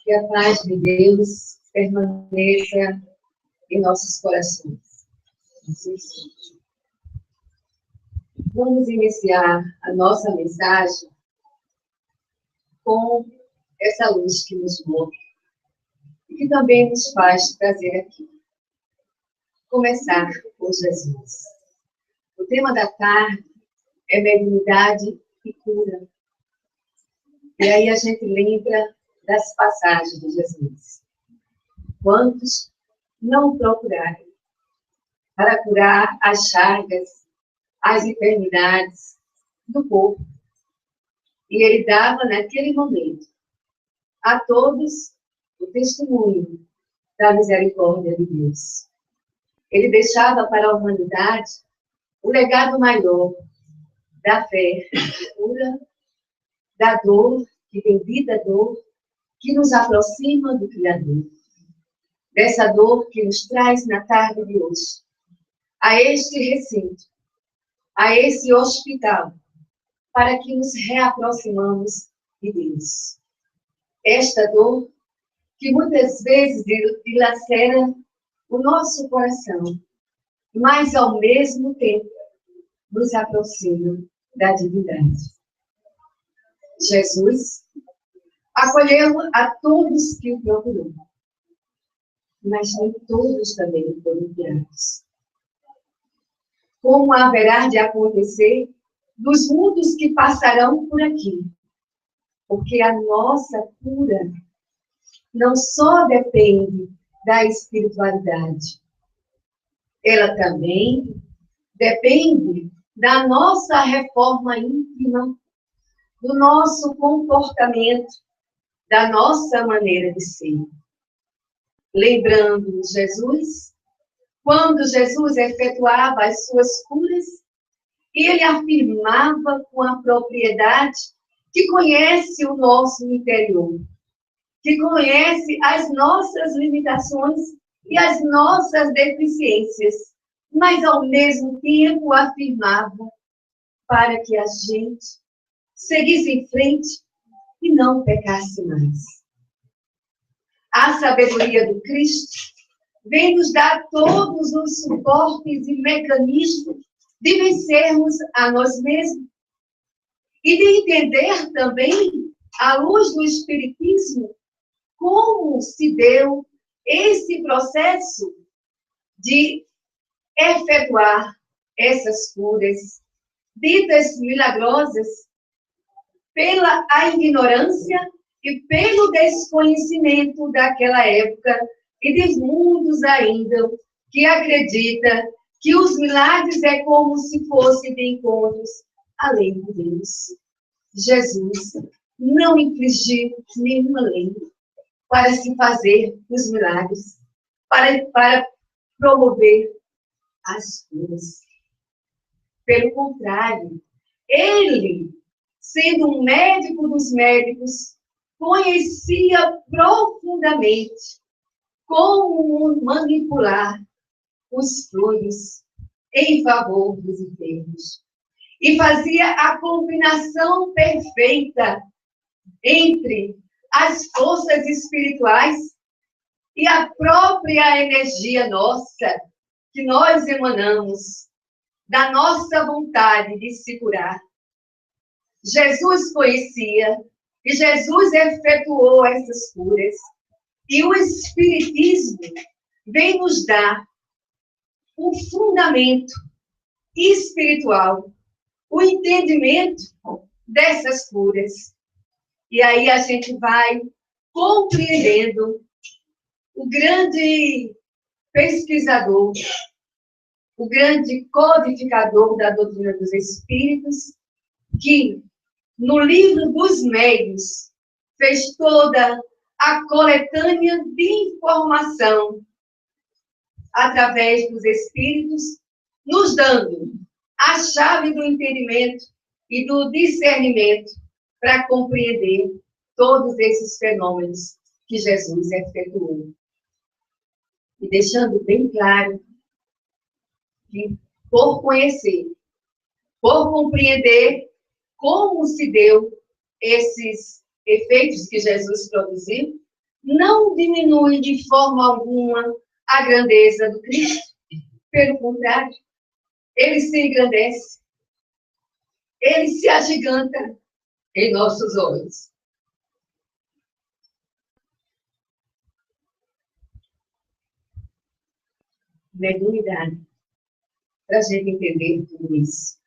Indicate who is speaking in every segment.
Speaker 1: Que a paz de Deus permaneça em nossos corações. Vamos iniciar a nossa mensagem com essa luz que nos move e que também nos faz trazer aqui. Começar por Jesus. O tema da tarde é mediunidade e cura. E aí a gente lembra das passagens de Jesus. Quantos não procuraram para curar as chagas, as enfermidades do corpo? E ele dava, naquele momento, a todos o testemunho da misericórdia de Deus. Ele deixava para a humanidade o legado maior da fé, da cura, da dor, que bendita dor, que nos aproxima do Criador. Dessa dor que nos traz na tarde de hoje, a este recinto, a esse hospital, para que nos reaproximamos de Deus. Esta dor que muitas vezes dilacera o nosso coração, mas ao mesmo tempo nos aproxima da divindade. Jesus acolheu a todos que o procuraram, mas nem todos também foram curados. Como haverá de acontecer dos muitos que passarão por aqui? Porque a nossa cura não só depende da espiritualidade, ela também depende da nossa reforma íntima, do nosso comportamento, da nossa maneira de ser. Lembrando Jesus, quando Jesus efetuava as suas curas, ele afirmava com a propriedade que conhece o nosso interior, que conhece as nossas limitações e as nossas deficiências, mas ao mesmo tempo afirmava para que a gente seguisse em frente e não pecasse mais. A sabedoria do Cristo vem nos dar todos os suportes e mecanismos de vencermos a nós mesmos e de entender também, à luz do Espiritismo, como se deu esse processo de efetuar essas curas ditas milagrosas pela a ignorância e pelo desconhecimento daquela época e de muitos ainda que acredita que os milagres é como se fossem de encontros além de Deus. Jesus não infligiu nenhuma lei para se fazer os milagres, para promover as curas. Pelo contrário, ele, sendo um médico dos médicos, conhecia profundamente como manipular os fluidos em favor dos enfermos. E fazia a combinação perfeita entre as forças espirituais e a própria energia nossa, que nós emanamos, da nossa vontade de se curar. Jesus conhecia e Jesus efetuou essas curas. E o Espiritismo vem nos dar o fundamento espiritual, o entendimento dessas curas. E aí a gente vai compreendendo o grande pesquisador, o grande codificador da doutrina dos Espíritos, que no livro dos Médiuns fez toda a coletânea de informação através dos Espíritos, nos dando a chave do entendimento e do discernimento para compreender todos esses fenômenos que Jesus efetuou. E deixando bem claro que, por conhecer, por compreender como se deu esses efeitos que Jesus produziu, não diminui de forma alguma a grandeza do Cristo. Pelo contrário, ele se engrandece, ele se agiganta em nossos olhos. Mediunidade, para a gente entender tudo isso.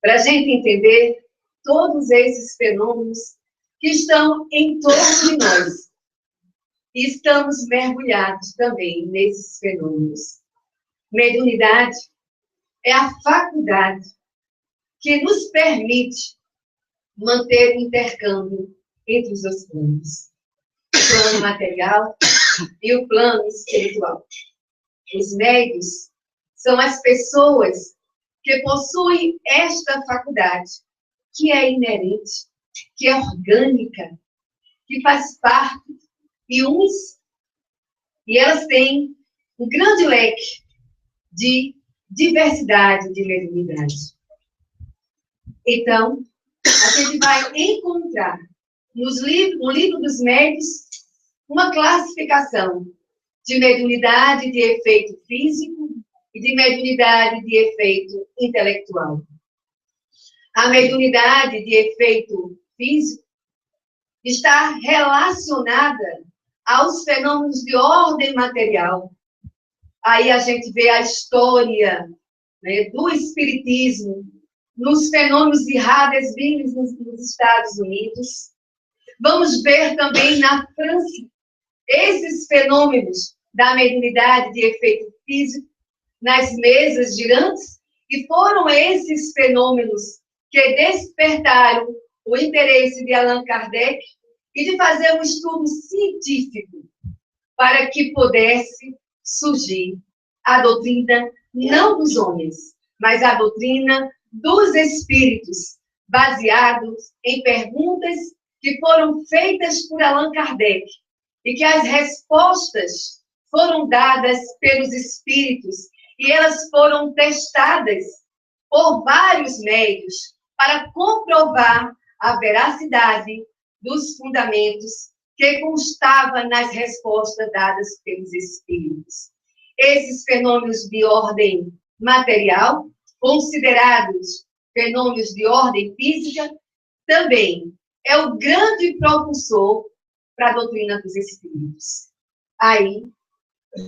Speaker 1: Para a gente entender todos esses fenômenos que estão em torno de nós. E estamos mergulhados também nesses fenômenos. Mediunidade é a faculdade que nos permite manter o intercâmbio entre os dois planos. O plano material e o plano espiritual. Os médiuns são as pessoas que possuem esta faculdade, que é inerente, que é orgânica, que faz parte e elas têm um grande leque de diversidade de mediunidade. Então, a gente vai encontrar no livro dos médiuns uma classificação de mediunidade de efeito físico e de mediunidade de efeito intelectual. A mediunidade de efeito físico está relacionada aos fenômenos de ordem material. Aí a gente vê a história, né, do espiritismo nos fenômenos de Hades-Willis nos Estados Unidos. Vamos ver também na França esses fenômenos da mediunidade de efeito físico nas mesas girantes, e foram esses fenômenos que despertaram o interesse de Allan Kardec e de fazer um estudo científico para que pudesse surgir a doutrina não dos homens, mas a doutrina dos espíritos, baseados em perguntas que foram feitas por Allan Kardec e que as respostas foram dadas pelos espíritos e elas foram testadas por vários meios para comprovar a veracidade dos fundamentos que constava nas respostas dadas pelos espíritos. Esses fenômenos de ordem material, considerados fenômenos de ordem física, também é o grande propulsor para a doutrina dos espíritos. Aí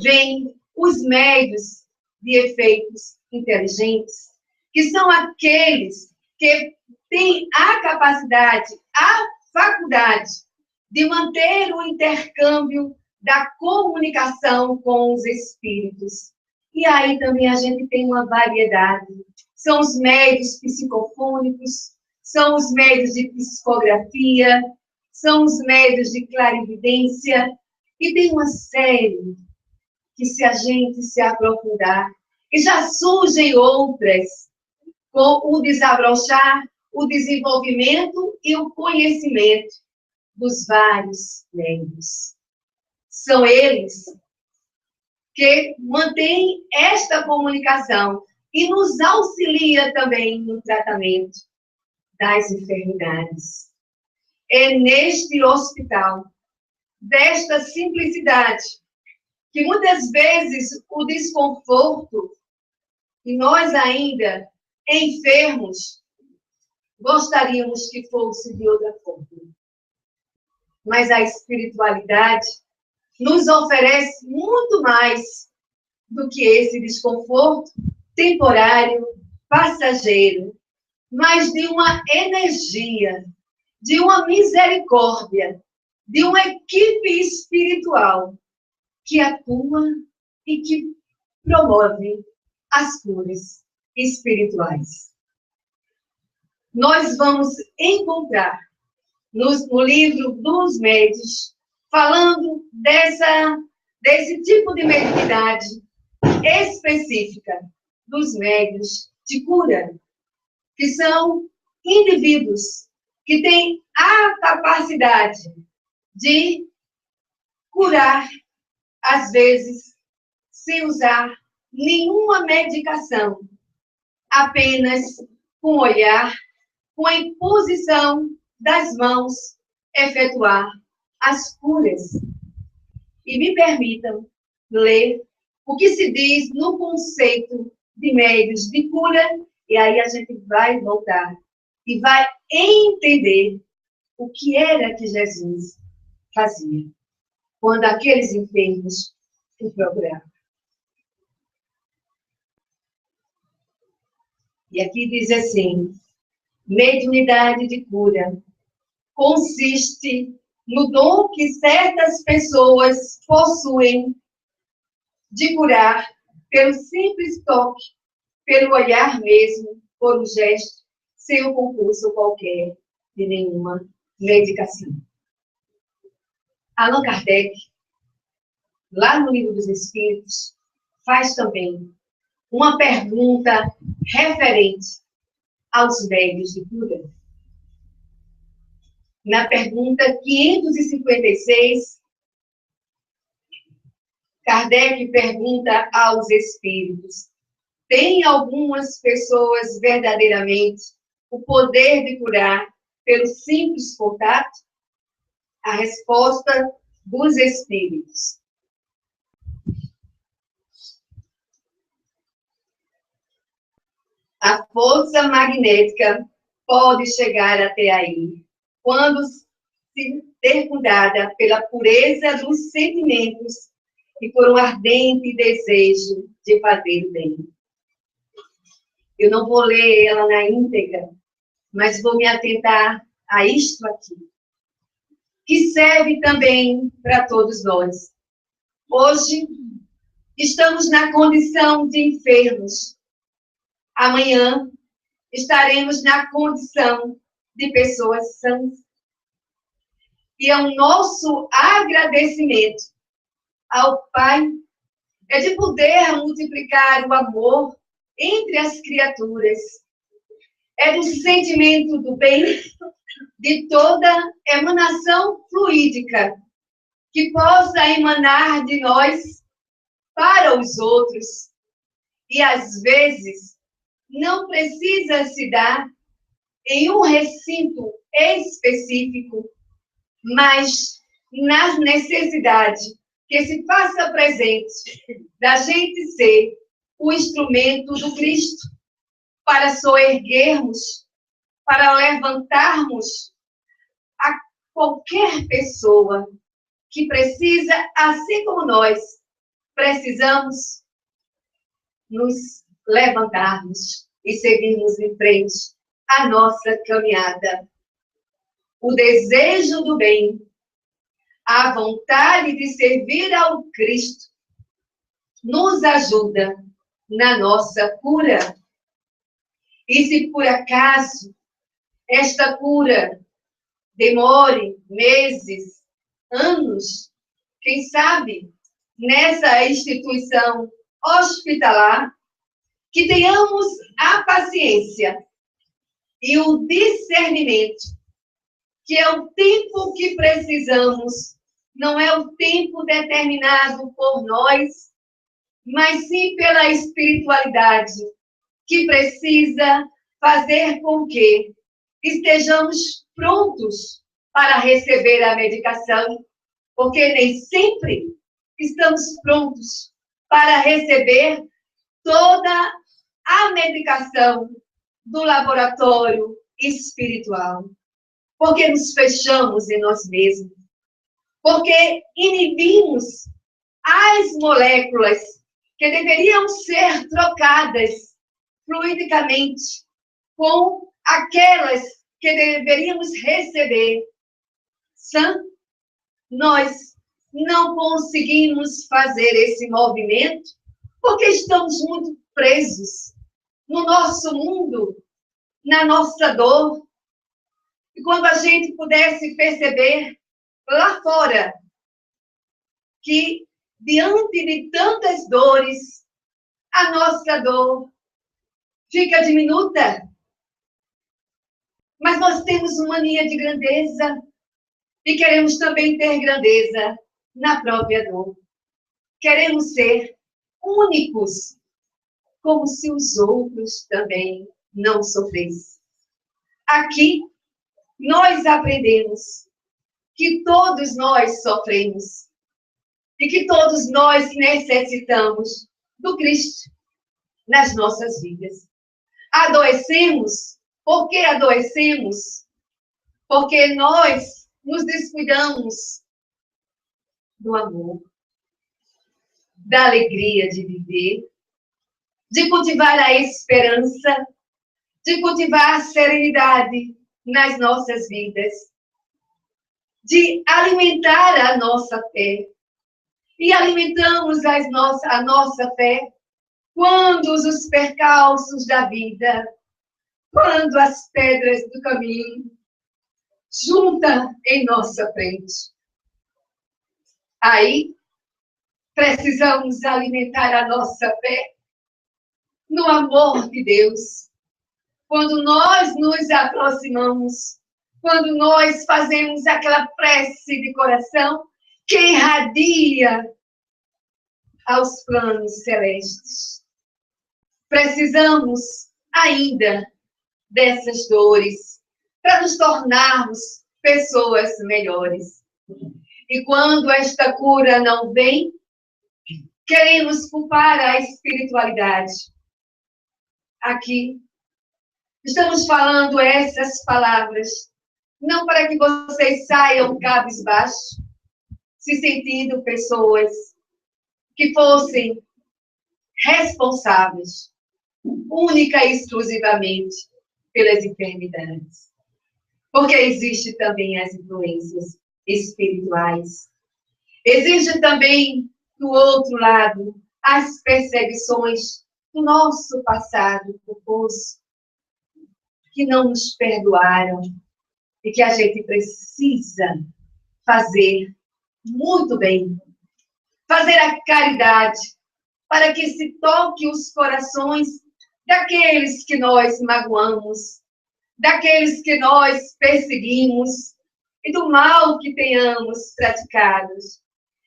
Speaker 1: vem os médios de efeitos inteligentes, que são aqueles que têm a capacidade, a faculdade de manter o intercâmbio da comunicação com os espíritos. E aí também a gente tem uma variedade. São os médios psicofônicos, são os médios de psicografia, são os médios de clarividência, e tem uma série que, se a gente se aprofundar, e já surgem outras, com o desabrochar, o desenvolvimento e o conhecimento dos vários médios. São eles que mantêm esta comunicação e nos auxilia também no tratamento das enfermidades. É neste hospital, desta simplicidade, que muitas vezes o desconforto, e nós ainda enfermos, gostaríamos que fosse de outra forma. Mas a espiritualidade nos oferece muito mais do que esse desconforto temporário, passageiro, mas de uma energia, de uma misericórdia, de uma equipe espiritual que atua e que promove as curas espirituais. Nós vamos encontrar no livro dos médios, falando desse tipo de mediunidade específica dos médios de cura, que são indivíduos que têm a capacidade de curar, às vezes, sem usar nenhuma medicação, apenas com o olhar, com a imposição das mãos, efetuar as curas e me permitam ler o que se diz no conceito de meios de cura, e aí a gente vai voltar e vai entender o que era que Jesus fazia quando aqueles enfermos o procuravam. E aqui diz assim: mediunidade de cura consiste no dom que certas pessoas possuem de curar pelo simples toque, pelo olhar mesmo, por um gesto, sem o concurso qualquer de nenhuma medicação. Allan Kardec, lá no Livro dos Espíritos, faz também uma pergunta referente aos meios de cura. Na pergunta 556, Kardec pergunta aos espíritos: tem algumas pessoas verdadeiramente o poder de curar pelo simples contato? A resposta dos espíritos: a força magnética pode chegar até aí, quando se fecundada pela pureza dos sentimentos e por um ardente desejo de fazer o bem. Eu não vou ler ela na íntegra, mas vou me atentar a isto aqui, que serve também para todos nós. Hoje, estamos na condição de enfermos. Amanhã, estaremos na condição de pessoas sãs. E é o nosso agradecimento ao Pai é de poder multiplicar o amor entre as criaturas. É do sentimento do bem, de toda emanação fluídica que possa emanar de nós para os outros. E, às vezes, não precisa se dar em um recinto específico, mas na necessidade que se faça presente da gente ser o instrumento do Cristo para soerguermos, para levantarmos a qualquer pessoa que precisa, assim como nós, precisamos nos levantarmos e seguirmos em frente a nossa caminhada. O desejo do bem, a vontade de servir ao Cristo, nos ajuda na nossa cura. E se por acaso esta cura demore meses, anos, quem sabe, nessa instituição hospitalar, que tenhamos a paciência e o discernimento, que é o tempo que precisamos, não é o tempo determinado por nós, mas sim pela espiritualidade, que precisa fazer com que estejamos prontos para receber a medicação, porque nem sempre estamos prontos para receber toda a medicação do laboratório espiritual. Porque nos fechamos em nós mesmos. Porque inibimos as moléculas que deveriam ser trocadas fluidicamente com aquelas que deveríamos receber. Nós não conseguimos fazer esse movimento porque estamos muito presos no nosso mundo, na nossa dor. E quando a gente pudesse perceber lá fora que, diante de tantas dores, a nossa dor fica diminuta. Mas nós temos mania de grandeza e queremos também ter grandeza na própria dor. Queremos ser únicos, como se os outros também não sofressem. Aqui, nós aprendemos que todos nós sofremos, e que todos nós necessitamos do Cristo nas nossas vidas. Adoecemos. Por que adoecemos? Porque nós nos descuidamos do amor, da alegria de viver, de cultivar a esperança, de cultivar a serenidade nas nossas vidas, de alimentar a nossa fé. E alimentamos a nossa fé quando os percalços da vida, quando as pedras do caminho juntam em nossa frente. Aí, precisamos alimentar a nossa fé no amor de Deus. Quando nós nos aproximamos, quando nós fazemos aquela prece de coração que irradia aos planos celestes. Precisamos ainda dessas dores para nos tornarmos pessoas melhores. E quando esta cura não vem, queremos culpar a espiritualidade. Aqui, estamos falando essas palavras, não para que vocês saiam cabisbaixo, se sentindo pessoas que fossem responsáveis, única e exclusivamente, pelas enfermidades. Porque existe também as influências espirituais. Existe também, do outro lado, as perseguições do nosso passado culposo, que não nos perdoaram e que a gente precisa fazer muito bem. Fazer a caridade para que se toque os corações daqueles que nós magoamos, daqueles que nós perseguimos e do mal que tenhamos praticado.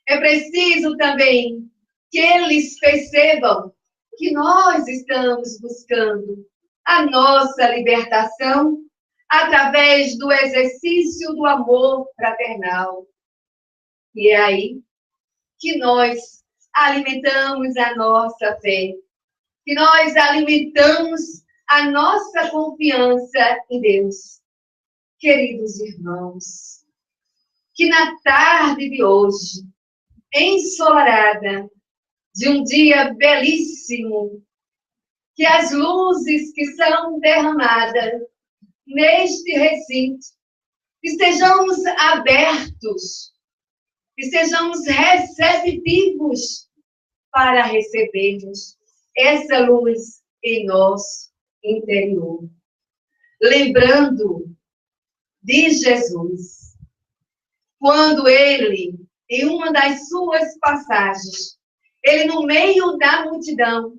Speaker 1: É preciso também que eles percebam que nós estamos buscando a nossa libertação através do exercício do amor fraternal. E é aí que nós alimentamos a nossa fé, que nós alimentamos a nossa confiança em Deus. Queridos irmãos, que na tarde de hoje, ensolarada, de um dia belíssimo, que as luzes que são derramadas neste recinto estejamos abertos, estejamos receptivos para recebermos essa luz em nosso interior. Lembrando de Jesus, quando ele, em uma das suas passagens, ele no meio da multidão,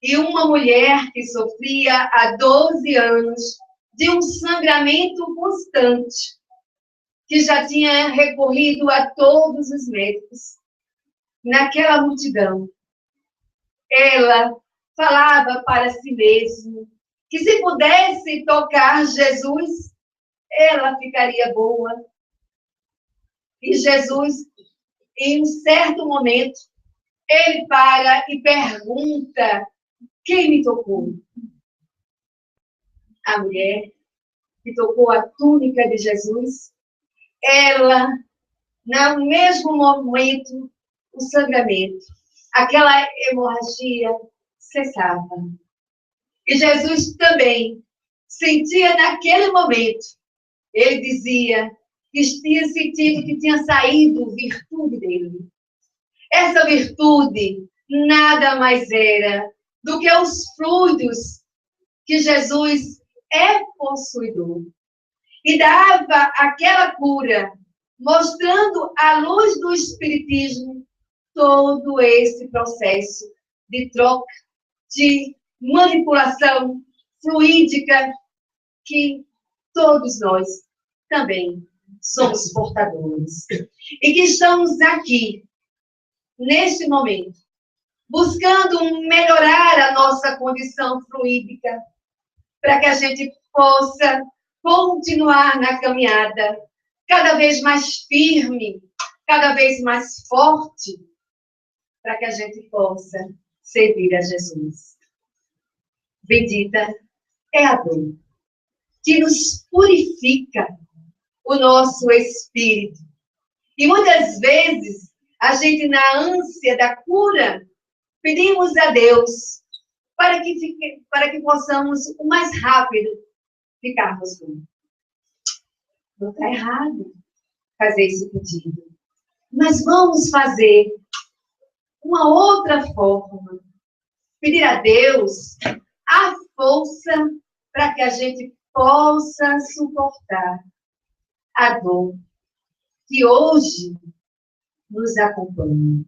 Speaker 1: e uma mulher que sofria há 12 anos de um sangramento constante, que já tinha recorrido a todos os médicos, naquela multidão, ela falava para si mesma que se pudesse tocar Jesus, ela ficaria boa. E Jesus, em um certo momento, ele para e pergunta: quem me tocou? A mulher que tocou a túnica de Jesus, ela, no mesmo momento, o sangramento, aquela hemorragia cessava. E Jesus também sentia naquele momento, ele dizia que tinha sentido que tinha saído virtude dele. Essa virtude nada mais era do que os fluidos que Jesus é possuidor. E dava aquela cura, mostrando à luz do Espiritismo todo esse processo de troca, de manipulação fluídica que todos nós também somos portadores. E que estamos aqui, neste momento, buscando melhorar a nossa condição fluídica, para que a gente possa continuar na caminhada, cada vez mais firme, cada vez mais forte, para que a gente possa servir a Jesus. Bendita é a dor que nos purifica o nosso espírito. E muitas vezes, a gente, na ânsia da cura, pedimos a Deus para que possamos, o mais rápido, ficarmos bem. Não está errado fazer esse pedido. Mas vamos fazer uma outra forma. Pedir a Deus a força para que a gente possa suportar a dor que hoje nos acompanha.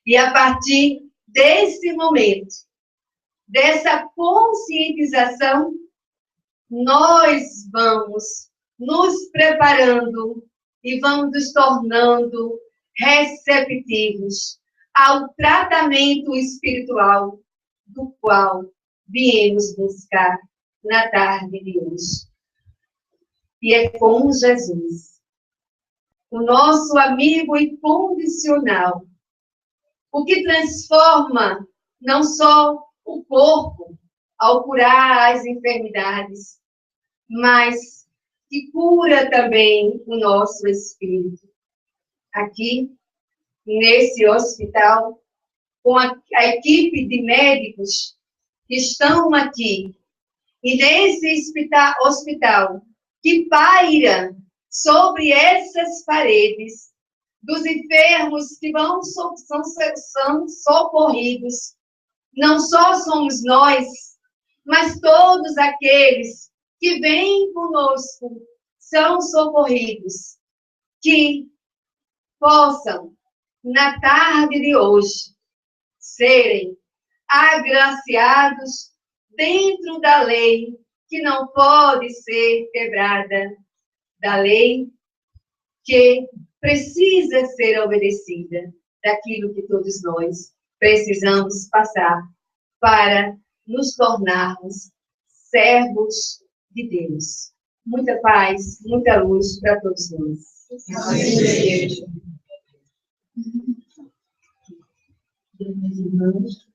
Speaker 1: E a partir desse momento, dessa conscientização, nós vamos nos preparando e vamos nos tornando receptivos ao tratamento espiritual do qual viemos buscar na tarde de hoje. E é com Jesus, o nosso amigo incondicional, o que transforma não só o corpo ao curar as enfermidades, mas que cura também o nosso espírito. Aqui, nesse hospital, com a equipe de médicos que estão aqui, e nesse hospital que paira sobre essas paredes, dos enfermos que são socorridos, não só somos nós, mas todos aqueles que vêm conosco são socorridos, que possam, na tarde de hoje, serem agraciados dentro da lei, que não pode ser quebrada, da lei que precisa ser obedecida, daquilo que todos nós precisamos passar para nos tornarmos servos de Deus. Muita paz, muita luz para todos nós.
Speaker 2: Amém. Meus irmãos,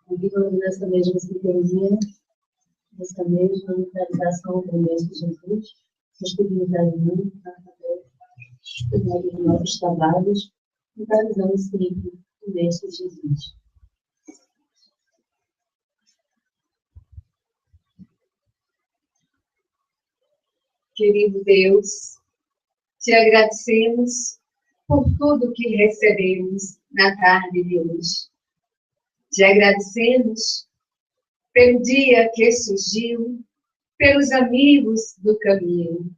Speaker 2: convido nessa mesma sintonia, nessa mesma mentalização do Mestre Jesus, nos pedimos a irmã para fazer os nossos trabalhos, mentalizando sempre o Mestre Jesus.
Speaker 1: Querido Deus, te agradecemos por tudo que recebemos na tarde de hoje. Te agradecemos pelo dia que surgiu, pelos amigos do caminho.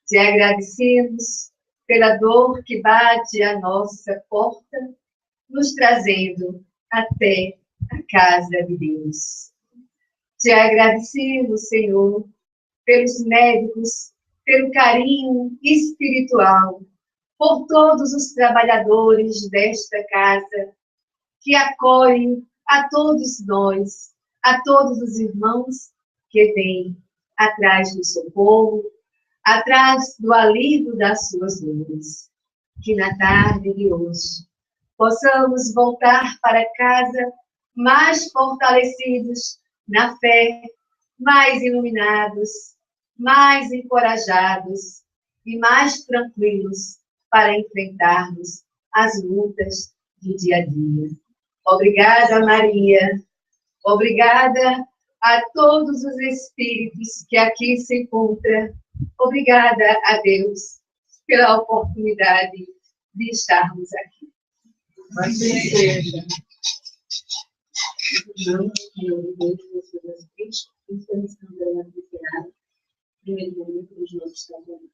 Speaker 1: Te agradecemos pela dor que bate à nossa porta, nos trazendo até a casa de Deus. Te agradecemos, Senhor, pelos médicos, pelo carinho espiritual, por todos os trabalhadores desta casa, que acolhem a todos nós, a todos os irmãos que vêm atrás do socorro, atrás do alívio das suas dores. Que na tarde de hoje possamos voltar para casa mais fortalecidos na fé, mais iluminados, mais encorajados e mais tranquilos para enfrentarmos as lutas do dia a dia. Obrigada, Maria. Obrigada a todos os espíritos que aqui se encontram. Obrigada a Deus pela oportunidade de estarmos aqui.
Speaker 2: Assim seja. Não, Senhor, Deus, Jesus Cristo, instância da primeiro momento dos nossos tratamentos.